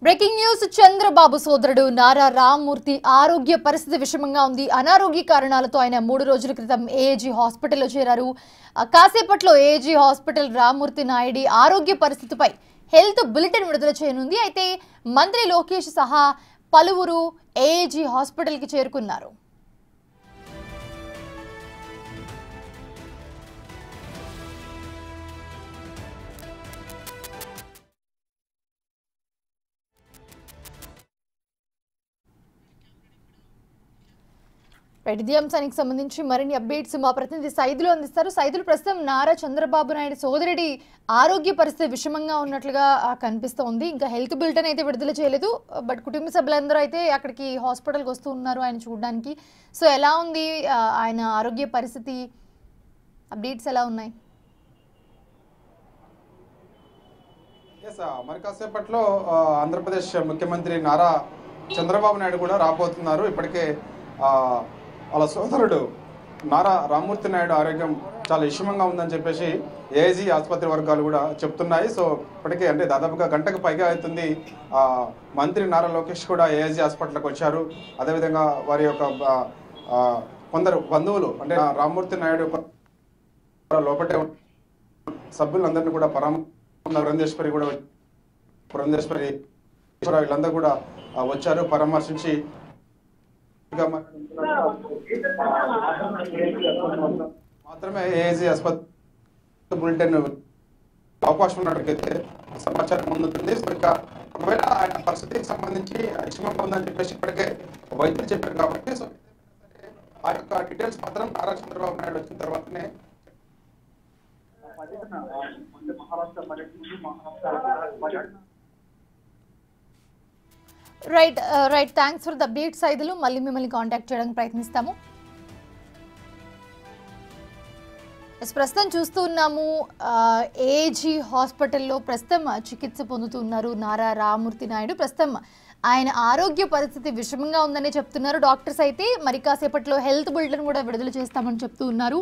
Breaking news Chandrababu సోదరుడు నారా రామ్మూర్తి ఆరోగ్య పరిస్థితి విషమంగా ఉంది. అనారోగ్య కారణాలతో ఆయన 3 రోజుల క్రితం ఏఏజీ హాస్పిటల్లో చేరారు. కాసేపట్లో ఏఏజీ హాస్పిటల్ రామ్మూర్తి నాయుడి ఆరోగ్య పరిస్థితిపై హెల్త్ బులెటిన్ విడుదల చేయనుంది. అయితే మంత్రి లోకేష్ సహా పలువురు ఏఏజీ హాస్పిటల్కి చేరుకున్నారు. ఇదే అంశానికి సంబంధించి మరిన్ని అప్డేట్స్ మా ప్రతినిధి సైదులు అందిస్తారు. సైదులు, ప్రస్తుతం నారా చంద్రబాబు నాయుడు సోదరుడి ఆరోగ్య పరిస్థితి విషమంగా ఉన్నట్లుగా కనిపిస్తోంది. ఇంకా హెల్త్ బులెటిన్ అయితే విడుదల చేయలేదు. బట్ కుటుంబ సభ్యులందరూ అయితే అక్కడికి హాస్పిటల్కి వస్తూ ఉన్నారు ఆయన చూడడానికి. సో ఎలా ఉంది ఆయన ఆరోగ్య పరిస్థితి? అప్డేట్స్ ఎలా ఉన్నాయి? మరి కాసేపట్లో ఆంధ్రప్రదేశ్ ముఖ్యమంత్రి నారా చంద్రబాబు నాయుడు కూడా రాబోతున్నారు. ఇప్పటికే వాళ్ళ సోదరుడు నారా రామ్మూర్తి నాయుడు ఆరోగ్యం చాలా విషమంగా ఉందని చెప్పేసి ఏఐజీ ఆసుపత్రి వర్గాలు కూడా చెప్తున్నాయి. సో ఇప్పటికే అంటే దాదాపుగా గంటకు పైగా అవుతుంది. మంత్రి నారా లోకేష్ కూడా ఏఐజీ హాస్పిటల్కి వచ్చారు. అదేవిధంగా వారి యొక్క కొందరు బంధువులు అంటే రామ్మూర్తి నాయుడు లోపటే సభ్యులందరినీ కూడా పురంధేశ్వరి వీళ్ళందరూ కూడా వచ్చారు పరామర్శించి మాత్రమే ఏఐజీ ఆసుపత్రి బులెటిన్ అవకాశం ఉన్నట్లయితే సమాచారం అందుతుంది. సో ఇక ఒకవేళ ఆయన పరిస్థితికి సంబంధించి విషమంగా ఉందని చెప్పేసి ఇప్పటికే వైద్యులు చెప్పారు కాబట్టి సో ఆ యొక్క డీటెయిల్స్ మాత్రం నారా చంద్రబాబు నాయుడు వచ్చిన తర్వాతనే right thanks for the update Saidulu. మళ్ళీ మిమ్మల్ని కాంటాక్ట్ చేయడానికి ప్రయత్నిస్తాము. ప్రస్తుతం చూస్తూ ఉన్నాము ఏజీ హాస్పిటల్లో ప్రస్తుతం చికిత్స పొందుతున్నారు నారా రామ్మూర్తి నాయుడు. ప్రస్తుతం ఆయన ఆరోగ్య పరిస్థితి విషమంగా ఉందని చెప్తున్నారు డాక్టర్స్. అయితే మరి కాసేపట్లో హెల్త్ బులెటిన్ కూడా విడుదల చేస్తామని చెప్తూ ఉన్నారు.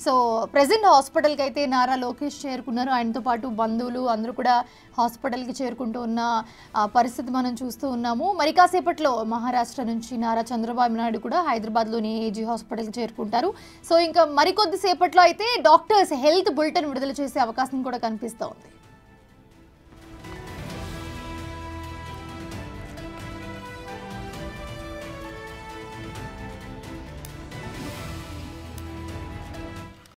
సో ప్రెజెంట్ హాస్పిటల్కి అయితే నారా లోకేష్ చేరుకున్నారు. ఆయనతో పాటు బంధువులు అందరూ కూడా హాస్పిటల్కి చేరుకుంటూ ఉన్న పరిస్థితి మనం చూస్తూ ఉన్నాము. మరి కాసేపట్లో మహారాష్ట్ర నుంచి నారా చంద్రబాబు నాయుడు కూడా హైదరాబాద్లోని ఏజీ హాస్పిటల్కి చేరుకుంటారు. సో ఇంకా మరికొద్ది సేపట్లో అయితే డాక్టర్స్ హెల్త్ బులెటిన్ విడుదల చేసే అవకాశం కూడా కనిపిస్తోంది.